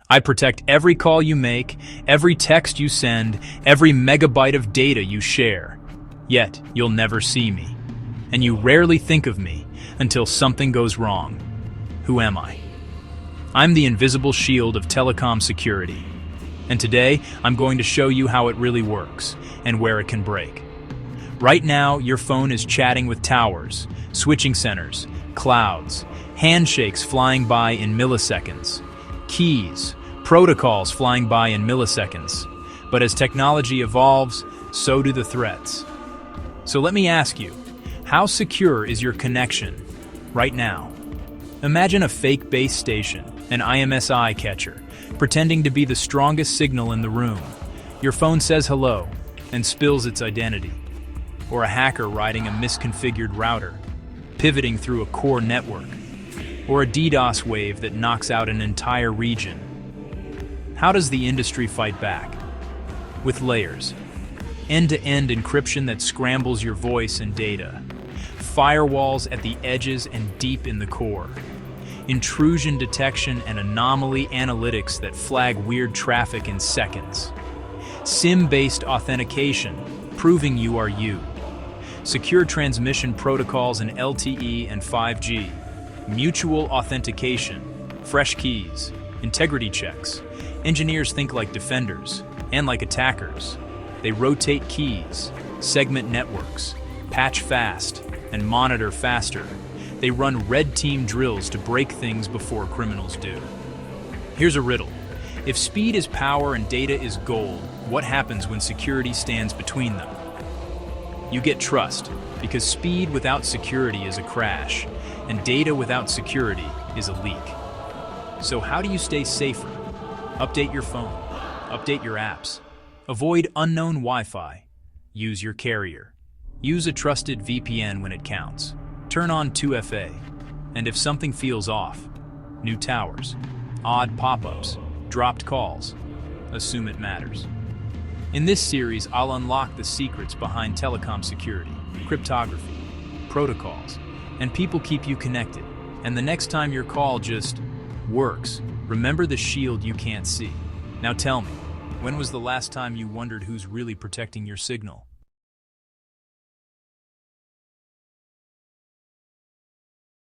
I protect every call you make, every text you send, every megabyte of data you share. Yet, you'll never see me. And you rarely think of me until something goes wrong. Who am I? I'm the invisible shield of telecom security. And today, I'm going to show you how it really works and where it can break. Right now, your phone is chatting with towers, switching centers, clouds, handshakes flying by in milliseconds, keys, protocols flying by in milliseconds. But as technology evolves, so do the threats. So let me ask you, how secure is your connection right now? Imagine a fake base station, an IMSI catcher, pretending to be the strongest signal in the room. Your phone says hello and spills its identity. Or a hacker riding a misconfigured router, pivoting through a core network. Or a DDoS wave that knocks out an entire region. How does the industry fight back? With layers. End-to-end encryption that scrambles your voice and data. Firewalls at the edges and deep in the core. Intrusion detection and anomaly analytics that flag weird traffic in seconds. SIM-based authentication, proving you are you. Secure transmission protocols in LTE and 5G. Mutual authentication, fresh keys, integrity checks. Engineers think like defenders and like attackers. They rotate keys, segment networks, patch fast, and monitor faster. They run red team drills to break things before criminals do. Here's a riddle. If speed is power and data is gold, what happens when security stands between them? You get trust, because speed without security is a crash, and data without security is a leak. So how do you stay safer? Update your phone. Update your apps. Avoid unknown Wi-Fi. Use your carrier. Use a trusted VPN when it counts. Turn on 2FA. And if something feels off, new towers, odd pop-ups, dropped calls, assume it matters. In this series, I'll unlock the secrets behind telecom security, cryptography, protocols, and people keep you connected. And the next time your call just works, remember the shield you can't see. Now tell me, when was the last time you wondered who's really protecting your signal?